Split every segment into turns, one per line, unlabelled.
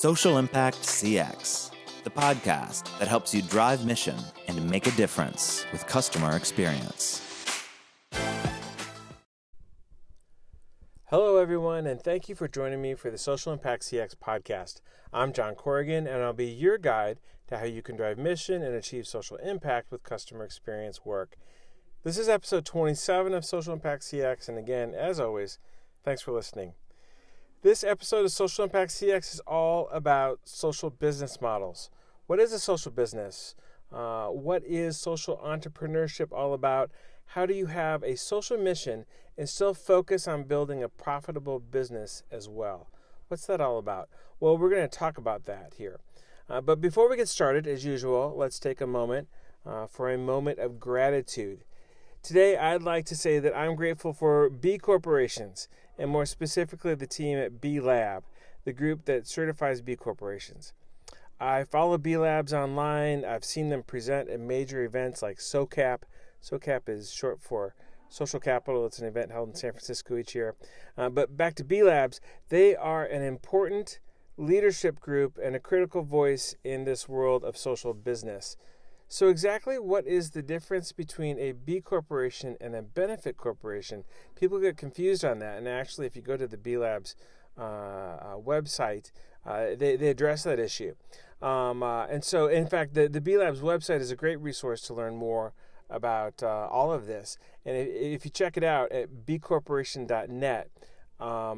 Social Impact CX, the podcast that helps you drive mission and make a difference with customer experience.
Hello, everyone, and thank you for joining me for the Social Impact CX podcast. I'm John Corrigan, and I'll be your guide to how you can drive mission and achieve social impact with customer experience work. This is episode 27 of Social Impact CX, and again, as always, thanks for listening. This episode of Social Impact CX is all about social business models. What is a social business? What is social entrepreneurship all about? How do you have a social mission and still focus on building a profitable business as well? What's that all about? Well, we're going to talk about that here. But before we get started, as usual, let's take a moment for a moment of gratitude. Today, I'd like to say that I'm grateful for B corporations, and more specifically the team at B Lab, the group that certifies B corporations. I follow B Labs online. I've seen them present at major events like SoCap. SoCap is short for Social Capital. It's an event held in San Francisco each year. But back to B Labs, they are an important leadership group and a critical voice in this world of social business. So exactly what is the difference between a B corporation and a benefit corporation? People get confused on that. And actually, if you go to the B Labs website, they address that issue. And so, in fact, the B Labs website is a great resource to learn more about all of this. And if you check it out at bcorporation.net,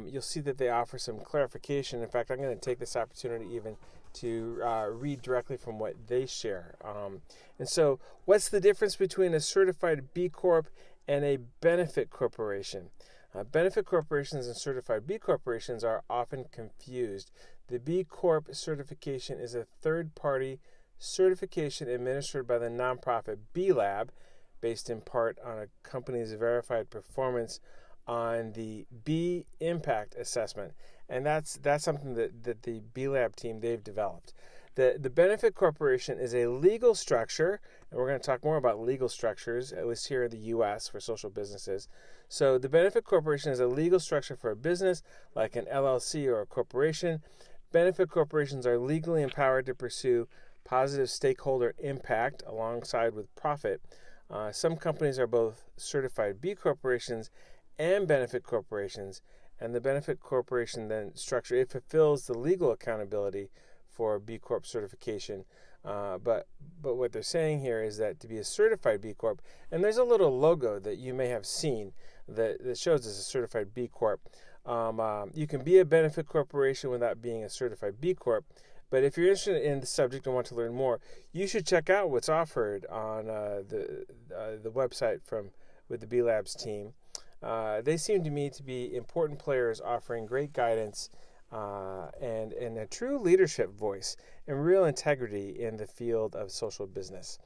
you'll see that they offer some clarification. In fact, I'm going to take this opportunity even to read directly from what they share. And so what's the difference between a certified B Corp and a benefit corporation? Benefit corporations and certified B corporations are often confused. The B Corp certification is a third-party certification administered by the nonprofit B Lab, based in part on a company's verified performance on the B Impact assessment. And that's something that the B Lab team, they've developed. The benefit corporation is a legal structure, and we're going to talk more about legal structures, at least here in the U.S. for social businesses. So the benefit corporation is a legal structure for a business, like an LLC or a corporation. Benefit corporations are legally empowered to pursue positive stakeholder impact alongside with profit. Some companies are both certified B corporations and benefit corporations, and the benefit corporation then structure, it fulfills the legal accountability for B Corp certification. But what they're saying here is that to be a certified B Corp, and there's a little logo that you may have seen that shows as a certified B Corp. You can be a benefit corporation without being a certified B Corp. But if you're interested in the subject and want to learn more, you should check out what's offered on the website with the B Labs team. They seem to me to be important players offering great guidance and a true leadership voice and real integrity in the field of social business.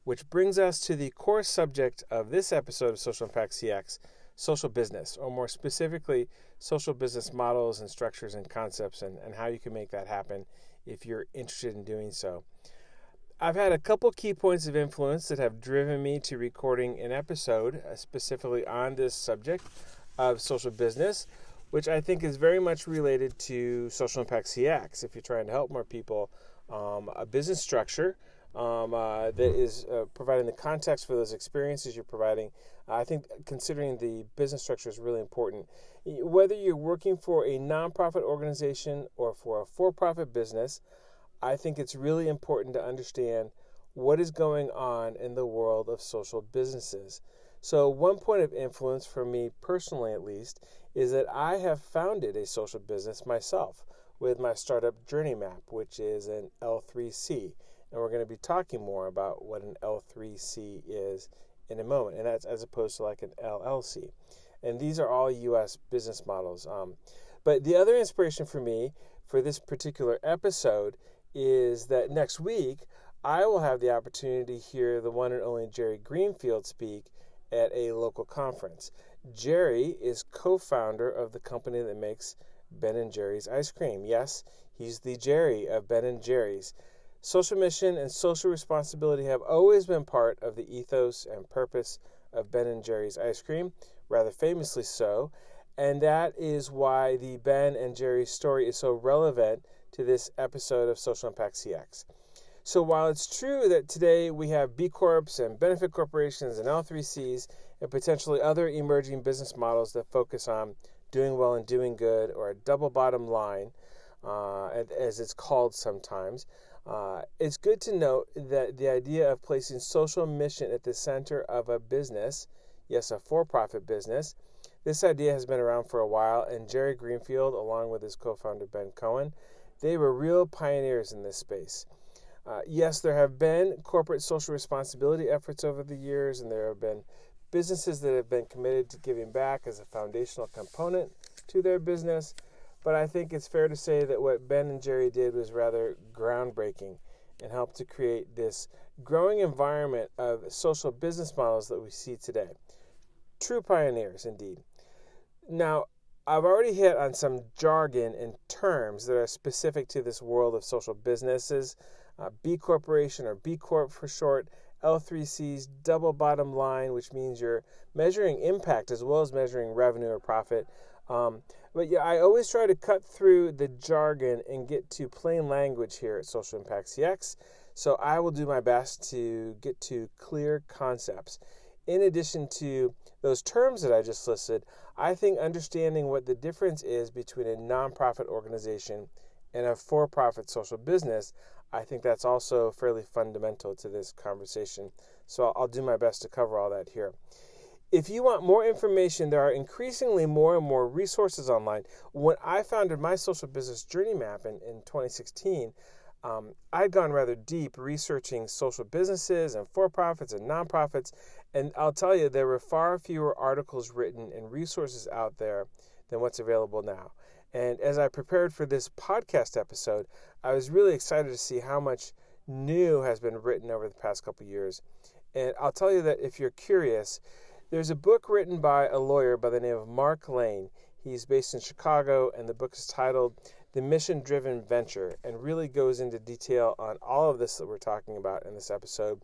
Which brings us to the core subject of this episode of Social Impact CX, social business, or more specifically, social business models and structures and concepts and how you can make that happen if you're interested in doing so. I've had a couple key points of influence that have driven me to recording an episode specifically on this subject of social business, which I think is very much related to Social Impact CX. If you're trying to help more people, a business structure that is providing the context for those experiences you're providing, I think considering the business structure is really important. Whether you're working for a nonprofit organization or for a for-profit business, I think it's really important to understand what is going on in the world of social businesses. So one point of influence for me personally, at least, is that I have founded a social business myself with my startup Journey Map, which is an L3C. And we're going to be talking more about what an L3C is in a moment, and that's as opposed to like an LLC. And these are all U.S. business models. But the other inspiration for me for this particular episode is that next week I will have the opportunity to hear the one and only Jerry Greenfield speak at a local conference. Jerry is co-founder of the company that makes Ben & Jerry's ice cream. Yes, he's the Jerry of Ben & Jerry's. Social mission and social responsibility have always been part of the ethos and purpose of Ben & Jerry's ice cream, rather famously so, and that is why the Ben & Jerry's story is so relevant to this episode of Social Impact CX. So while it's true that today we have B Corps and benefit corporations and L3Cs and potentially other emerging business models that focus on doing well and doing good, or a double bottom line, as it's called sometimes, it's good to note that the idea of placing social mission at the center of a business, yes, a for-profit business, this idea has been around for a while, and Jerry Greenfield, along with his co-founder Ben Cohen, they were real pioneers in this space. Yes, there have been corporate social responsibility efforts over the years, and there have been businesses that have been committed to giving back as a foundational component to their business, but I think it's fair to say that what Ben and Jerry did was rather groundbreaking and helped to create this growing environment of social business models that we see today. True pioneers, indeed. Now, I've already hit on some jargon and terms that are specific to this world of social businesses. B Corporation, or B Corp for short, L3Cs, double bottom line, which means you're measuring impact as well as measuring revenue or profit. But yeah, I always try to cut through the jargon and get to plain language here at Social Impact CX. So I will do my best to get to clear concepts. In addition to those terms that I just listed, I think understanding what the difference is between a nonprofit organization and a for-profit social business, I think that's also fairly fundamental to this conversation. So I'll do my best to cover all that here. If you want more information, there are increasingly more and more resources online. When I founded my social business journey map in 2016, I'd gone rather deep researching social businesses and for-profits and nonprofits, and I'll tell you, there were far fewer articles written and resources out there than what's available now. And as I prepared for this podcast episode, I was really excited to see how much new has been written over the past couple of years. And I'll tell you that if you're curious, there's a book written by a lawyer by the name of Mark Lane. He's based in Chicago, and the book is titled The Mission-Driven Venture, and really goes into detail on all of this that we're talking about in this episode.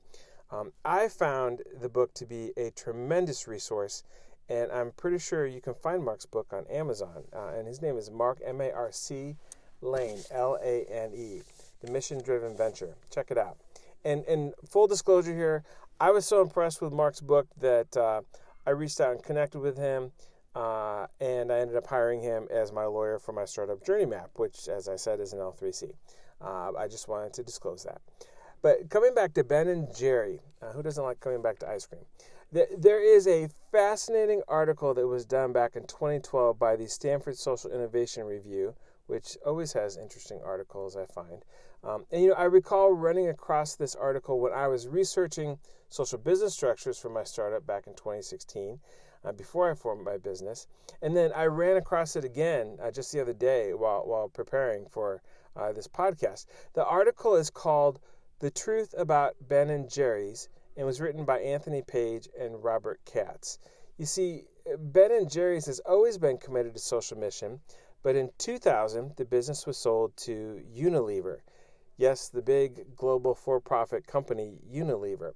I found the book to be a tremendous resource, and I'm pretty sure you can find Mark's book on Amazon. And his name is Mark, M-A-R-C, Lane, L-A-N-E, The Mission-Driven Venture. Check it out. And full disclosure here, I was so impressed with Mark's book that I reached out and connected with him, and I ended up hiring him as my lawyer for my startup journey map, which, as I said, is an L3C. I just wanted to disclose that. But coming back to Ben and Jerry, who doesn't like coming back to ice cream? There is a fascinating article that was done back in 2012 by the Stanford Social Innovation Review, which always has interesting articles, I find. And I recall running across this article when I was researching social business structures for my startup back in 2016, before I formed my business. And then I ran across it again just the other day while preparing for this podcast. The article is called The Truth About Ben and Jerry's, and was written by Anthony Page and Robert Katz. You see, Ben and Jerry's has always been committed to social mission, but in 2000, the business was sold to Unilever. Yes, the big global for-profit company, Unilever.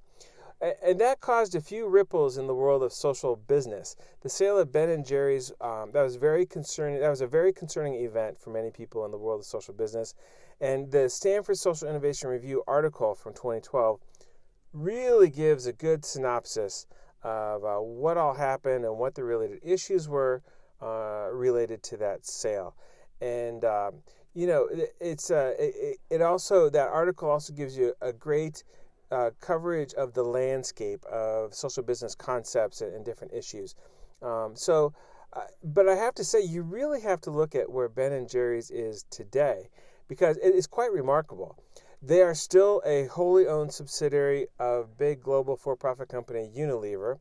And that caused a few ripples in the world of social business. The sale of Ben and Jerry's, that was very concerning. That was a very concerning event for many people in the world of social business. And the Stanford Social Innovation Review article from 2012 really gives a good synopsis of what all happened and what the related issues were related to that sale. And it also, that article also gives you a great coverage of the landscape of social business concepts and different issues. But I have to say, you really have to look at where Ben and Jerry's is today, because it is quite remarkable. They are still a wholly owned subsidiary of big global for-profit company Unilever,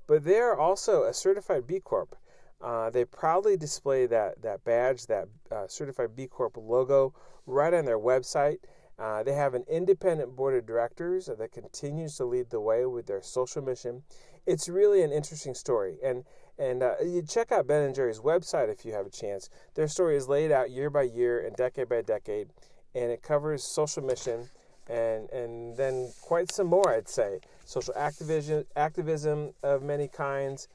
but they are also a certified B Corp. They proudly display that badge, that certified B Corp logo, right on their website. They have an independent board of directors that continues to lead the way with their social mission. It's really an interesting story. And you check out Ben and Jerry's website if you have a chance. Their story is laid out year by year and decade by decade, and it covers social mission and then quite some more, I'd say. Social activism of many kinds,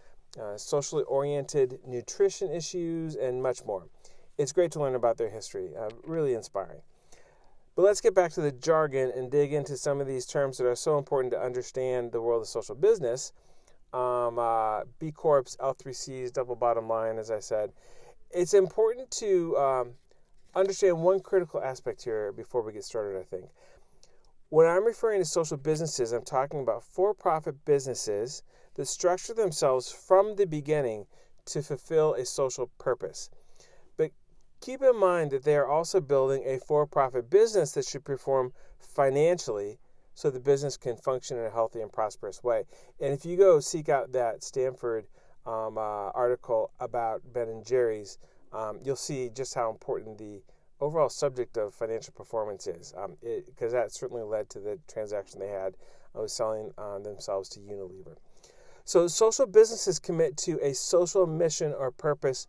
socially oriented nutrition issues, and much more. it's great to learn about their history. Really inspiring. But let's get back to the jargon and dig into some of these terms that are so important to understand the world of social business. B Corps, L3Cs, double bottom line, as I said. It's important to understand one critical aspect here before we get started, I think. When I'm referring to social businesses, I'm talking about for-profit businesses that structure themselves from the beginning to fulfill a social purpose. But keep in mind that they are also building a for-profit business that should perform financially so the business can function in a healthy and prosperous way. And if you go seek out that Stanford article about Ben & Jerry's, you'll see just how important the overall subject of financial performance is, because that certainly led to the transaction they had with selling themselves to Unilever. So social businesses commit to a social mission or purpose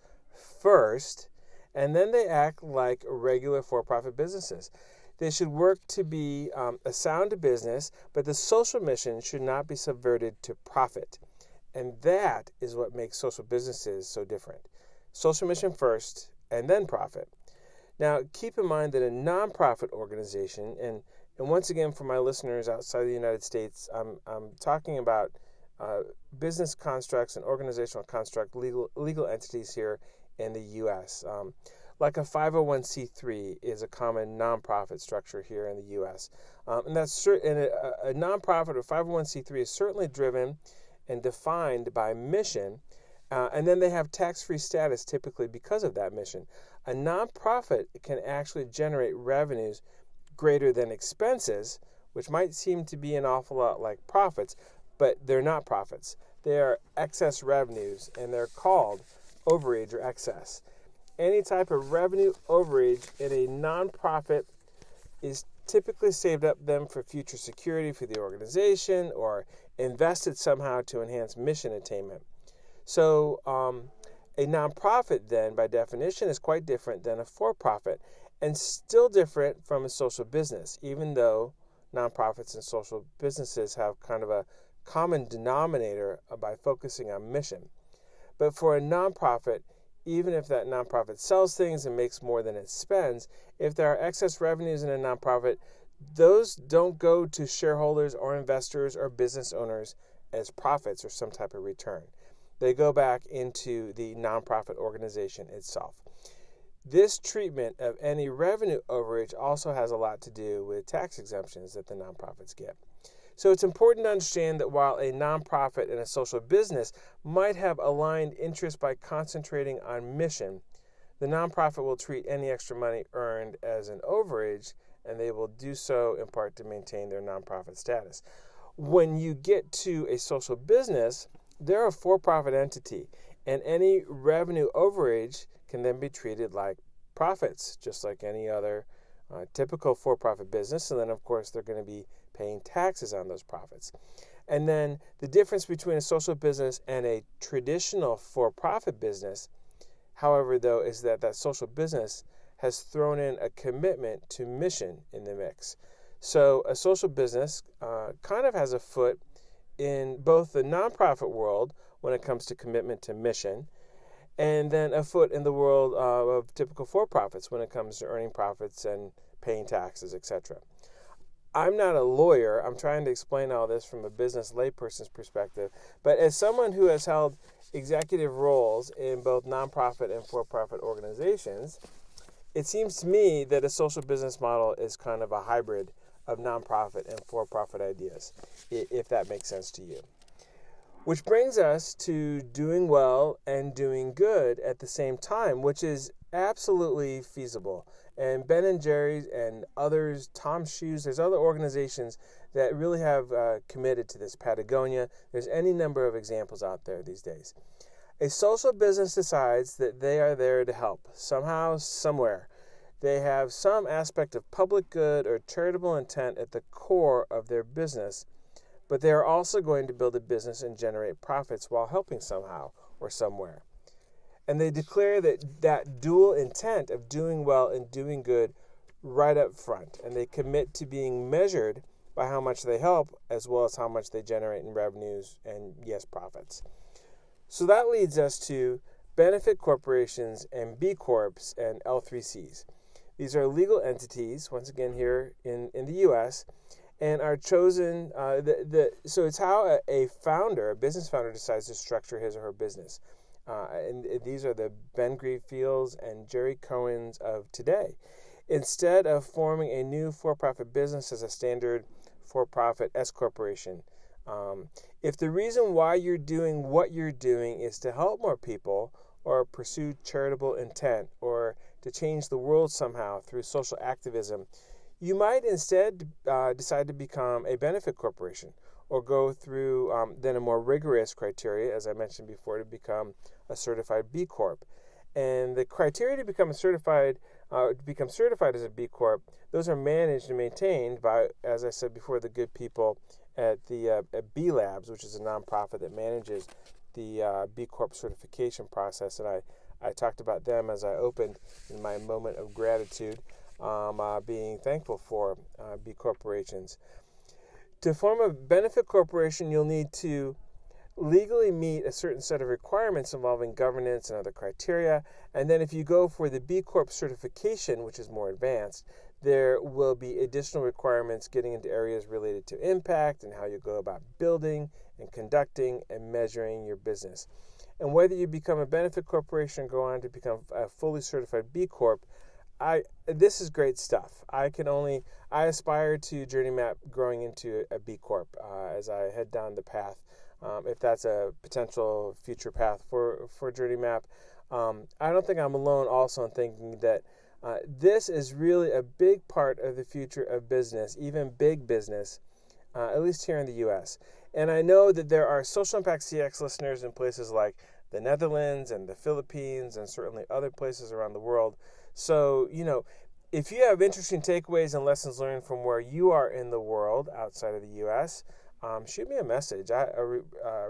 first, and then they act like regular for-profit businesses. They should work to be a sound business, but the social mission should not be subverted to profit. And that is what makes social businesses so different. Social mission first, and then profit. Now, keep in mind that a nonprofit organization, and once again for my listeners outside the United States, I'm talking about business constructs and organizational construct, legal entities here in the U.S. Like a 501c3 is a common nonprofit structure here in the U.S. And that's a nonprofit or 501c3 is certainly driven and defined by mission, and then they have tax-free status typically because of that mission. A nonprofit can actually generate revenues greater than expenses, which might seem to be an awful lot like profits, but they're not profits. They are excess revenues, and they're called overage or excess. Any type of revenue overage in a nonprofit is typically saved up then for future security for the organization or invested somehow to enhance mission attainment. So a nonprofit then, by definition, is quite different than a for-profit and still different from a social business, even though nonprofits and social businesses have kind of a common denominator by focusing on mission. But for a nonprofit, even if that nonprofit sells things and makes more than it spends, if there are excess revenues in a nonprofit, those don't go to shareholders or investors or business owners as profits or some type of return. They go back into the nonprofit organization itself. This treatment of any revenue overage also has a lot to do with tax exemptions that the nonprofits get. So it's important to understand that while a nonprofit and a social business might have aligned interests by concentrating on mission, the nonprofit will treat any extra money earned as an overage, and they will do so in part to maintain their nonprofit status. When you get to a social business, they're a for-profit entity, and any revenue overage can then be treated like profits, just like any other typical for-profit business. And then, of course, they're going to be paying taxes on those profits. And then the difference between a social business and a traditional for-profit business, however, though, is that social business has thrown in a commitment to mission in the mix. So a social business kind of has a foot in both the nonprofit world when it comes to commitment to mission, and then a foot in the world of typical for-profits when it comes to earning profits and paying taxes, etc. I'm not a lawyer. I'm trying to explain all this from a business layperson's perspective. But as someone who has held executive roles in both nonprofit and for-profit organizations, it seems to me that a social business model is kind of a hybrid of nonprofit and for-profit ideas, if that makes sense to you. Which brings us to doing well and doing good at the same time, which is absolutely feasible. And Ben & Jerry's and others, Tom's Shoes, there's other organizations that really have committed to this. Patagonia, there's any number of examples out there these days. A social business decides that they are there to help, somehow, somewhere. They have some aspect of public good or charitable intent at the core of their business, but they are also going to build a business and generate profits while helping somehow or somewhere. And they declare that dual intent of doing well and doing good right up front. And they commit to being measured by how much they help as well as how much they generate in revenues and, yes, profits. So that leads us to benefit corporations, and B Corps and L3Cs. These are legal entities, once again here in the U.S., and are chosen, so it's how a business founder decides to structure his or her business. And these are the Ben Greenfields and Jerry Cohens of today. Instead of forming a new for-profit business as a standard for-profit S corporation, if the reason why you're doing what you're doing is to help more people or pursue charitable intent or to change the world somehow through social activism, you might instead decide to become a benefit corporation or go through then a more rigorous criteria, as I mentioned before, to become a certified B Corp. And the criteria to become certified as a B Corp, those are managed and maintained by, as I said before, the good people at the at B Labs, which is a nonprofit that manages the B Corp certification process. And I talked about them as I opened in my moment of gratitude, being thankful for B corporations. To form a benefit corporation, you'll need to legally meet a certain set of requirements involving governance and other criteria. And then if you go for the B Corp certification, which is more advanced, there will be additional requirements getting into areas related to impact and how you go about building and conducting and measuring your business. And whether you become a benefit corporation or go on to become a fully certified B Corp, this is great stuff. I aspire to journey map growing into a B Corp as I head down the path. If that's a potential future path for Journey Map. I don't think I'm alone also in thinking that this is really a big part of the future of business, even big business, at least here in the U.S. And I know that there are Social Impact CX listeners in places like the Netherlands and the Philippines and certainly other places around the world. So, if you have interesting takeaways and lessons learned from where you are in the world outside of the U.S., shoot me a message.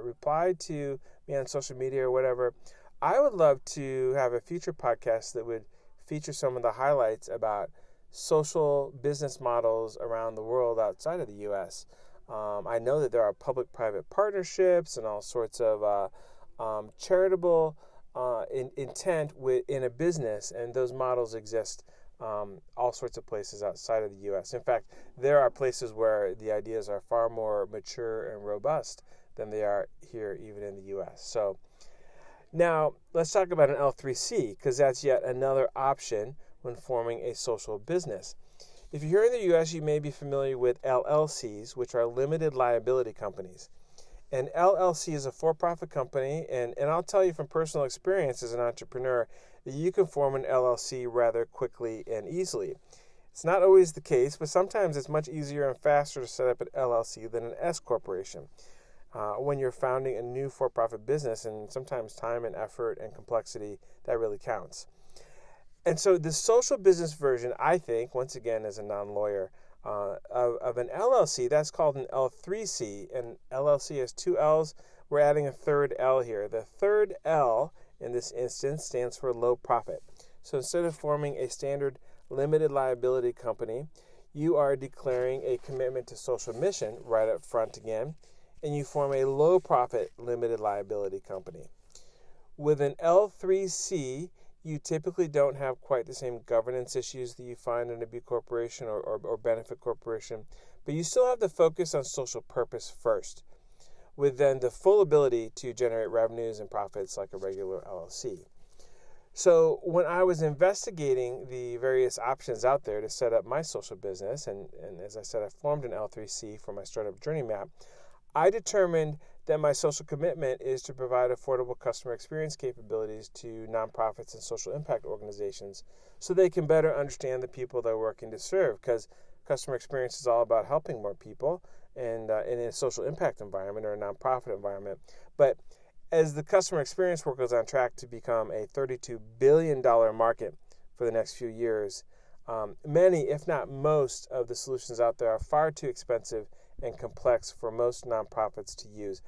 Reply to me on social media or whatever. I would love to have a future podcast that would feature some of the highlights about social business models around the world outside of the U.S. I know that there are public-private partnerships and all sorts of charitable intent in a business, and those models exist all sorts of places outside of the U.S. In fact, there are places where the ideas are far more mature and robust than they are here, even in the U.S. So now let's talk about an L3C, because that's yet another option when forming a social business. If you're here in the U.S., you may be familiar with LLCs, which are limited liability companies. An LLC is a for-profit company, and I'll tell you from personal experience as an entrepreneur that you can form an LLC rather quickly and easily. It's not always the case, but sometimes it's much easier and faster to set up an LLC than an S corporation when you're founding a new for-profit business, and sometimes time and effort and complexity, that really counts. And so the social business version, I think, once again as a non-lawyer, of an LLC, that's called an L3C. And LLC has two L's. We're adding a third L here. The third L in this instance stands for low profit. So instead of forming a standard limited liability company, you are declaring a commitment to social mission right up front again, and you form a low profit limited liability company. With an L3C, you typically don't have quite the same governance issues that you find in a B corporation or benefit corporation, but you still have the focus on social purpose first, with then the full ability to generate revenues and profits like a regular LLC. So when I was investigating the various options out there to set up my social business, and as I said, I formed an L3C for my startup Journey Map, I determined that my social commitment is to provide affordable customer experience capabilities to nonprofits and social impact organizations so they can better understand the people they're working to serve, because customer experience is all about helping more people and in a social impact environment or a nonprofit environment. But as the customer experience work goes on track to become a $32 billion market for the next few years, many, if not most, of the solutions out there are far too expensive and complex for most nonprofits to use.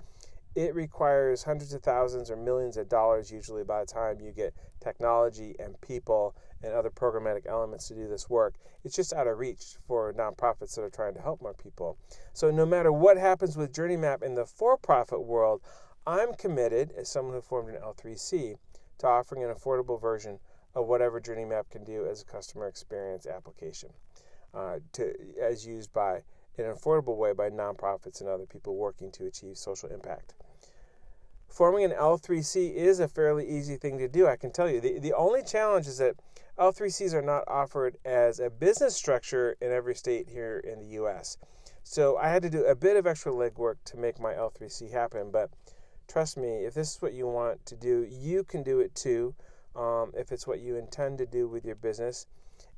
It requires hundreds of thousands or millions of dollars usually by the time you get technology and people and other programmatic elements to do this work. It's just out of reach for nonprofits that are trying to help more people. So no matter what happens with Journey Map in the for-profit world, I'm committed, as someone who formed an L3C, to offering an affordable version of whatever Journey Map can do as a customer experience application, as used by in an affordable way by nonprofits and other people working to achieve social impact. Forming an L3C is a fairly easy thing to do, I can tell you. The only challenge is that L3Cs are not offered as a business structure in every state here in the U.S. So I had to do a bit of extra legwork to make my L3C happen, but trust me, if this is what you want to do, you can do it too, if it's what you intend to do with your business.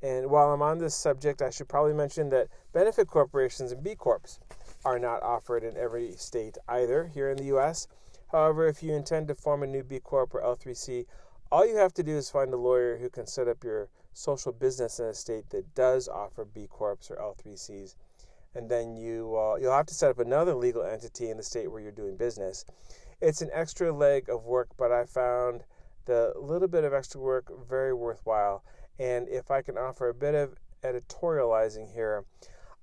And while I'm on this subject, I should probably mention that benefit corporations and B Corps are not offered in every state either here in the U.S. However, if you intend to form a new B Corp or L3C, all you have to do is find a lawyer who can set up your social business in a state that does offer B Corps or L3Cs. And then you'll have to set up another legal entity in the state where you're doing business. It's an extra leg of work, but I found the little bit of extra work very worthwhile. And if I can offer a bit of editorializing here,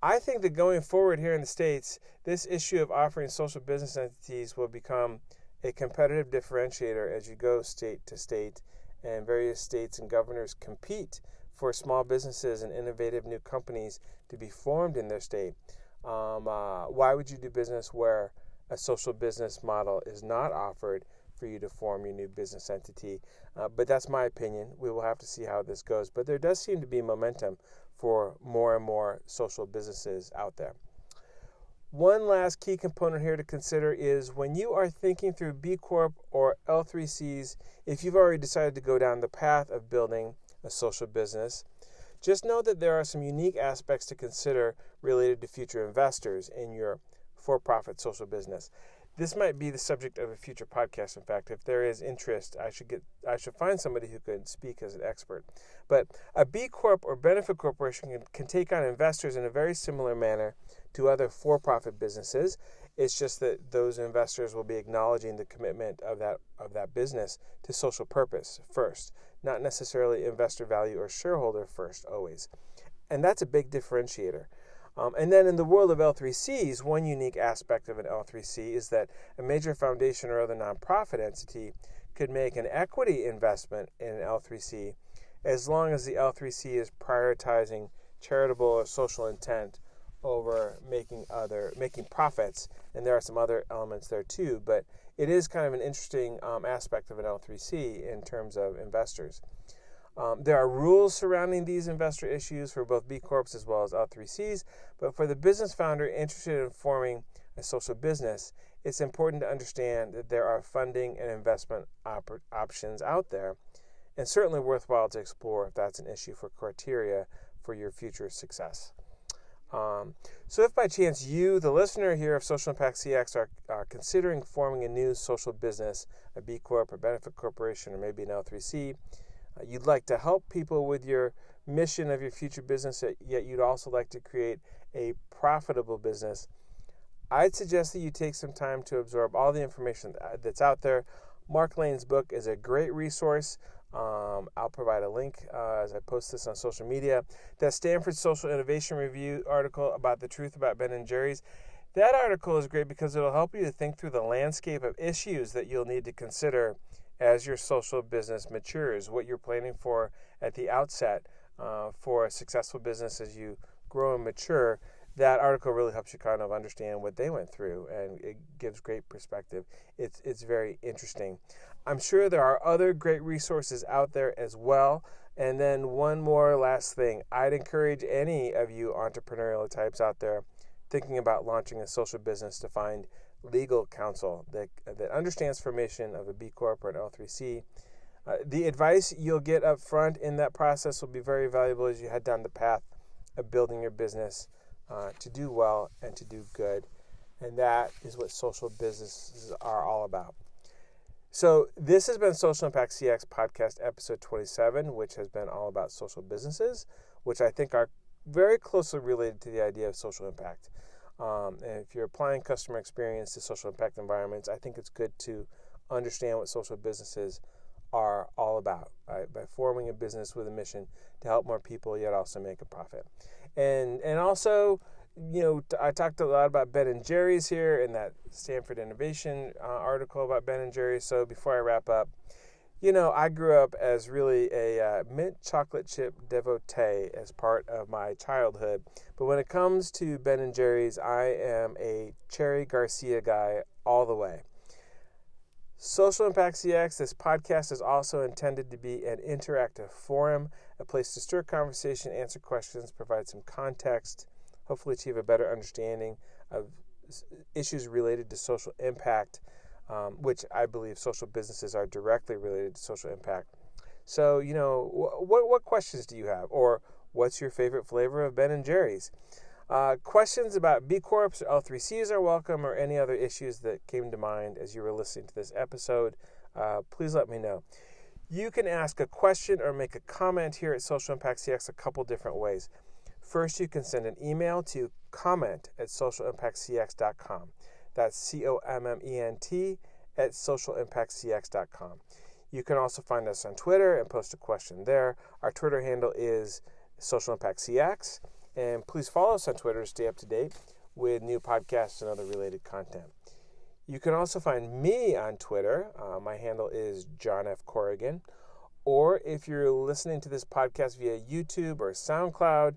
I think that going forward here in the States, this issue of offering social business entities will become a competitive differentiator as you go state to state, and various states and governors compete for small businesses and innovative new companies to be formed in their state. Why would you do business where a social business model is not offered for you to form your new business entity? But that's my opinion. We will have to see how this goes. But there does seem to be momentum for more and more social businesses out there. One last key component here to consider is when you are thinking through B Corp or L3Cs, if you've already decided to go down the path of building a social business, just know that there are some unique aspects to consider related to future investors in your for-profit social business. This might be the subject of a future podcast. In fact, if there is interest, I should find somebody who could speak as an expert. But a B Corp or benefit corporation can take on investors in a very similar manner to other for-profit businesses. It's just that those investors will be acknowledging the commitment of that business to social purpose first, not necessarily investor value or shareholder first always. And that's a big differentiator. And then in the world of L3Cs, one unique aspect of an L3C is that a major foundation or other nonprofit entity could make an equity investment in an L3C as long as the L3C is prioritizing charitable or social intent over making profits. And there are some other elements there too, but it is kind of an interesting aspect of an L3C in terms of investors. There are rules surrounding these investor issues for both B Corps as well as L3Cs, but for the business founder interested in forming a social business, it's important to understand that there are funding and investment options out there, and certainly worthwhile to explore if that's an issue for criteria for your future success. So if by chance you, the listener here of SocialImpactCX, are considering forming a new social business, a B Corp, a benefit corporation, or maybe an L3C, you'd like to help people with your mission of your future business, yet you'd also like to create a profitable business, I'd suggest that you take some time to absorb all the information that's out there. Mark Lane's book is a great resource. I'll provide a link as I post this on social media. That Stanford Social Innovation Review article about the truth about Ben & Jerry's, that article is great because it'll help you to think through the landscape of issues that you'll need to consider as your social business matures, what you're planning for at the outset for a successful business as you grow and mature. That article really helps you kind of understand what they went through, and it gives great perspective. It's very interesting. I'm sure there are other great resources out there as well. And then one more last thing. I'd encourage any of you entrepreneurial types out there thinking about launching a social business to find legal counsel that understands formation of a B Corp or an L3C. The advice you'll get up front in that process will be very valuable as you head down the path of building your business to do well and to do good. And that is what social businesses are all about. So this has been Social Impact CX Podcast Episode 27, which has been all about social businesses, which I think are very closely related to the idea of social impact. And if you're applying customer experience to social impact environments, I think it's good to understand what social businesses are all about, right? By forming a business with a mission to help more people, yet also make a profit. And also, I talked a lot about Ben & Jerry's here in that Stanford Innovation article about Ben & Jerry's. So before I wrap up, I grew up as really a mint chocolate chip devotee as part of my childhood. But when it comes to Ben & Jerry's, I am a Cherry Garcia guy all the way. Social Impact CX, this podcast is also intended to be an interactive forum, a place to stir conversation, answer questions, provide some context, hopefully achieve a better understanding of issues related to social impact, which I believe social businesses are directly related to social impact. So, what questions do you have? Or what's your favorite flavor of Ben & Jerry's? Questions about B Corps or L3Cs are welcome, or any other issues that came to mind as you were listening to this episode. Please let me know. You can ask a question or make a comment here at Social Impact CX a couple different ways. First, you can send an email to comment@socialimpactcx.com. That's comment@socialimpactcx.com. You can also find us on Twitter and post a question there. Our Twitter handle is SocialImpactCX. And please follow us on Twitter to stay up to date with new podcasts and other related content. You can also find me on Twitter. My handle is John F. Corrigan. Or if you're listening to this podcast via YouTube or SoundCloud,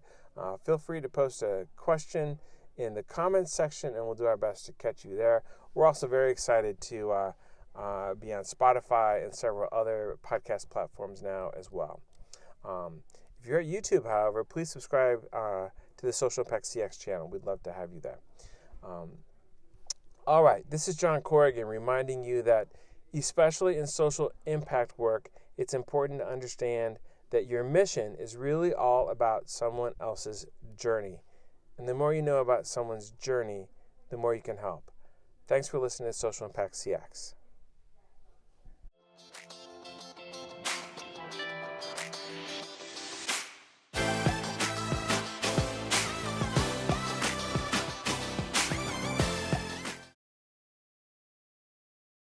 feel free to post a question in the comments section, and we'll do our best to catch you there. We're also very excited to be on Spotify and several other podcast platforms now as well. If you're at YouTube, however, please subscribe to the Social Impact CX channel. We'd love to have you there. All right, this is John Corrigan reminding you that, especially in social impact work, it's important to understand that your mission is really all about someone else's journey. And the more you know about someone's journey, the more you can help. Thanks for listening to Social Impact CX.